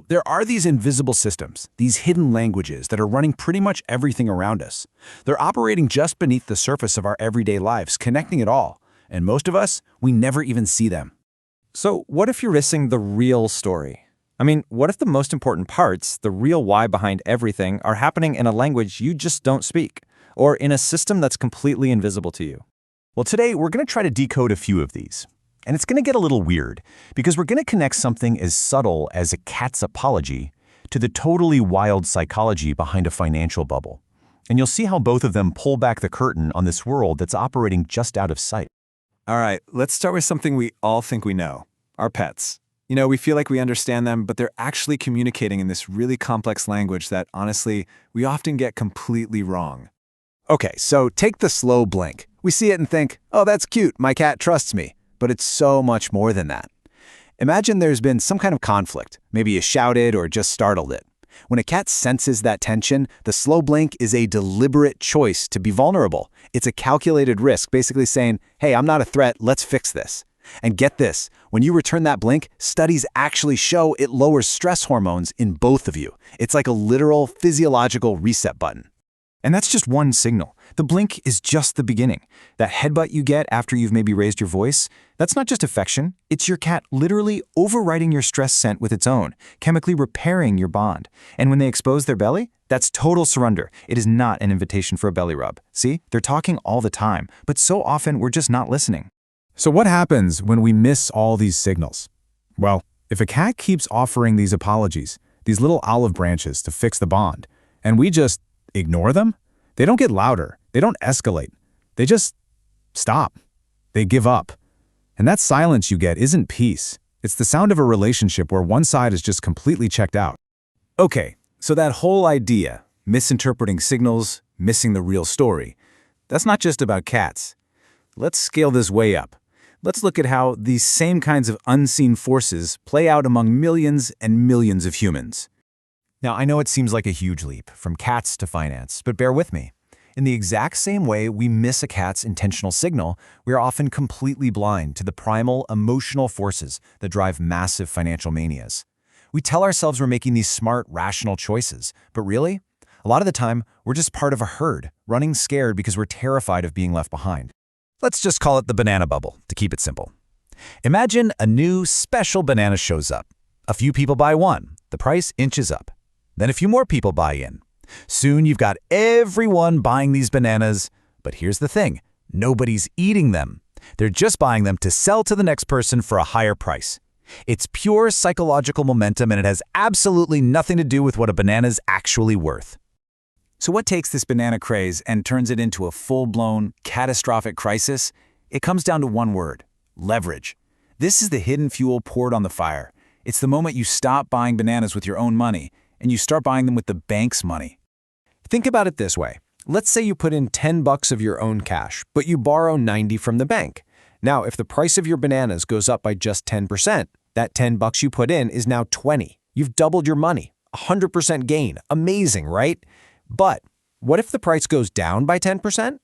There are these invisible systems, these hidden languages that are running pretty much everything around us. They're operating just beneath the surface of our everyday lives, connecting it all. And most of us, we never even see them. So what if you're missing the real story? I mean, what if the most important parts, the real why behind everything, are happening in a language you just don't speak, or in a system that's completely invisible to you? Well, today we're going to try to decode a few of these. And it's going to get a little weird, because we're going to connect something as subtle as a cat's apology to the totally wild psychology behind a financial bubble. And you'll see how both of them pull back the curtain on this world that's operating just out of sight. All right, let's start with something we all think we know, our pets. We feel like we understand them, but they're actually communicating in this really complex language that, honestly, we often get completely wrong. Okay, so take the slow blink. We see it and think, oh, that's cute, my cat trusts me. But it's so much more than that. Imagine there's been some kind of conflict. Maybe you shouted or just startled it. When a cat senses that tension, the slow blink is a deliberate choice to be vulnerable. It's a calculated risk, basically saying, hey, I'm not a threat, let's fix this. And get this, when you return that blink, studies actually show it lowers stress hormones in both of you. It's like a literal physiological reset button. And that's just one signal. The blink is just the beginning. That headbutt you get after you've maybe raised your voice, that's not just affection. It's your cat literally overriding your stress scent with its own, chemically repairing your bond. And when they expose their belly, that's total surrender. It is not an invitation for a belly rub. See, they're talking all the time, but so often we're just not listening. So what happens when we miss all these signals? Well, if a cat keeps offering these apologies, these little olive branches to fix the bond, and we just ignore them, they don't get louder, they don't escalate, they just stop. They give up. And that silence you get isn't peace. It's the sound of a relationship where one side is just completely checked out. Okay, so that whole idea, misinterpreting signals, missing the real story, that's not just about cats. Let's scale this way up. Let's look at how these same kinds of unseen forces play out among millions and millions of humans. Now, I know it seems like a huge leap, from cats to finance, but bear with me. In the exact same way we miss a cat's intentional signal, we are often completely blind to the primal emotional forces that drive massive financial manias. We tell ourselves we're making these smart, rational choices, but really, a lot of the time, we're just part of a herd, running scared because we're terrified of being left behind. Let's just call it the banana bubble, to keep it simple. Imagine a new, special banana shows up. A few people buy one, the price inches up. Then a few more people buy in. Soon you've got everyone buying these bananas, but here's the thing, nobody's eating them. They're just buying them to sell to the next person for a higher price. It's pure psychological momentum, and it has absolutely nothing to do with what a banana's actually worth. So what takes this banana craze and turns it into a full-blown, catastrophic crisis? It comes down to one word: leverage. This is the hidden fuel poured on the fire. It's the moment you stop buying bananas with your own money and you start buying them with the bank's money. Think about it this way. Let's say you put in $10 of your own cash, but you borrow $90 from the bank. Now, if the price of your bananas goes up by just 10%, that $10 you put in is now $20. You've doubled your money, 100% gain. Amazing, right? But what if the price goes down by 10%?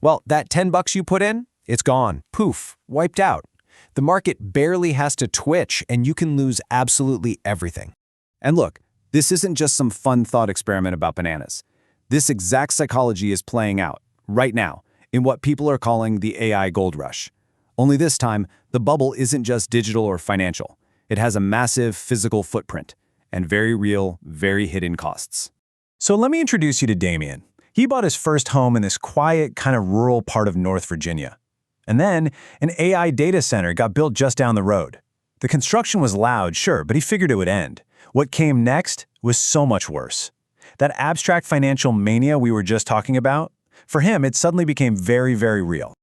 Well, that $10 you put in, it's gone. Poof, wiped out. The market barely has to twitch, and you can lose absolutely everything. And look, this isn't just some fun thought experiment about bananas. This exact psychology is playing out, right now, in what people are calling the AI gold rush. Only this time, the bubble isn't just digital or financial. It has a massive physical footprint and very real, very hidden costs. So let me introduce you to Damien. He bought his first home in this quiet, kind of rural part of North Virginia. And then, an AI data center got built just down the road. The construction was loud, sure, but he figured it would end. What came next was so much worse. That abstract financial mania we were just talking about, for him, it suddenly became very, very real.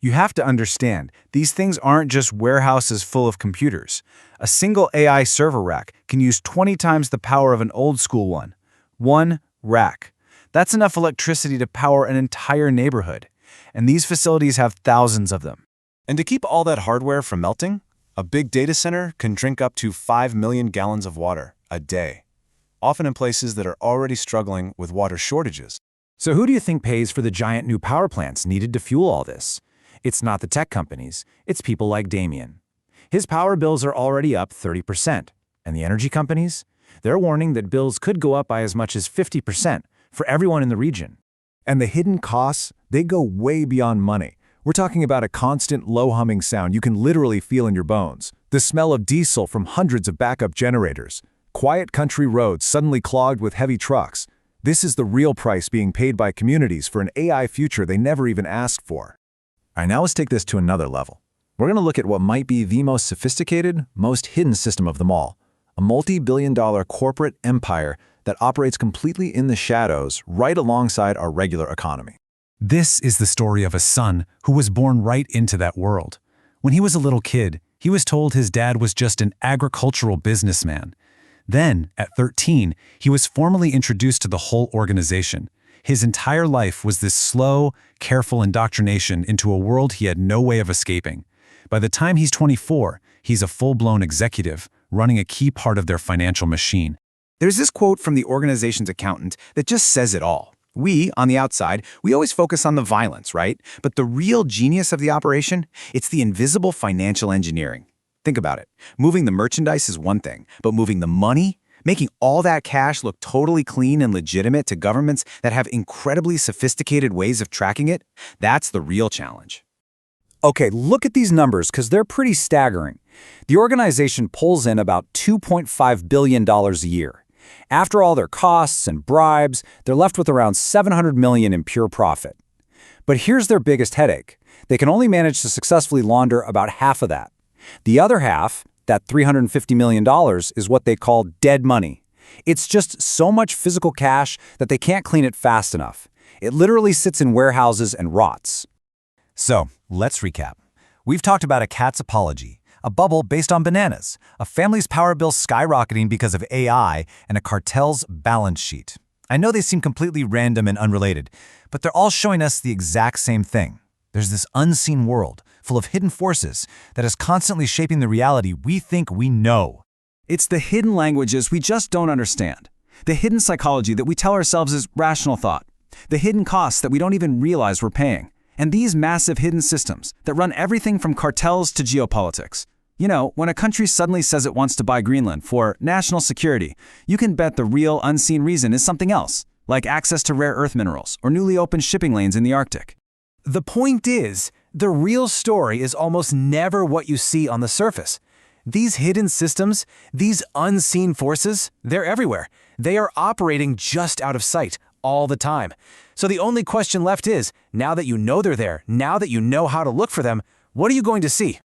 You have to understand, these things aren't just warehouses full of computers. A single AI server rack can use 20 times the power of an old school one. One rack. That's enough electricity to power an entire neighborhood. And these facilities have thousands of them. And to keep all that hardware from melting, a big data center can drink up to 5 million gallons of water a day, often in places that are already struggling with water shortages. So who do you think pays for the giant new power plants needed to fuel all this? It's not the tech companies, it's people like Damien. His power bills are already up 30%. And the energy companies? They're warning that bills could go up by as much as 50% for everyone in the region. And the hidden costs, they go way beyond money. We're talking about a constant low-humming sound you can literally feel in your bones. The smell of diesel from hundreds of backup generators. Quiet country roads suddenly clogged with heavy trucks. This is the real price being paid by communities for an AI future they never even asked for. All right, now let's take this to another level. We're going to look at what might be the most sophisticated, most hidden system of them all. A multi-billion-dollar corporate empire that operates completely in the shadows right alongside our regular economy. This is the story of a son who was born right into that world. When he was a little kid, he was told his dad was just an agricultural businessman. Then, at 13, he was formally introduced to the whole organization. His entire life was this slow, careful indoctrination into a world he had no way of escaping. By the time he's 24, he's a full-blown executive, running a key part of their financial machine. There's this quote from the organization's accountant that just says it all. We, on the outside, we always focus on the violence, right? But the real genius of the operation, it's the invisible financial engineering. Think about it. Moving the merchandise is one thing, but moving the money, making all that cash look totally clean and legitimate to governments that have incredibly sophisticated ways of tracking it, that's the real challenge. Okay, look at these numbers because they're pretty staggering. The organization pulls in about $2.5 billion a year. After all their costs and bribes, they're left with around $700 million in pure profit. But here's their biggest headache. They can only manage to successfully launder about half of that. The other half, that $350 million, is what they call dead money. It's just so much physical cash that they can't clean it fast enough. It literally sits in warehouses and rots. So, let's recap. We've talked about a cat's apology, a bubble based on bananas, a family's power bill skyrocketing because of AI, and a cartel's balance sheet. I know they seem completely random and unrelated, but they're all showing us the exact same thing. There's this unseen world, full of hidden forces, that is constantly shaping the reality we think we know. It's the hidden languages we just don't understand. The hidden psychology that we tell ourselves is rational thought. The hidden costs that we don't even realize we're paying. And these massive hidden systems that run everything from cartels to geopolitics. You know, when a country suddenly says it wants to buy Greenland for national security, you can bet the real unseen reason is something else, like access to rare earth minerals or newly opened shipping lanes in the Arctic. The point is, the real story is almost never what you see on the surface. These hidden systems, these unseen forces, they're everywhere. They are operating just out of sight all the time. So the only question left is, now that you know they're there, now that you know how to look for them, what are you going to see?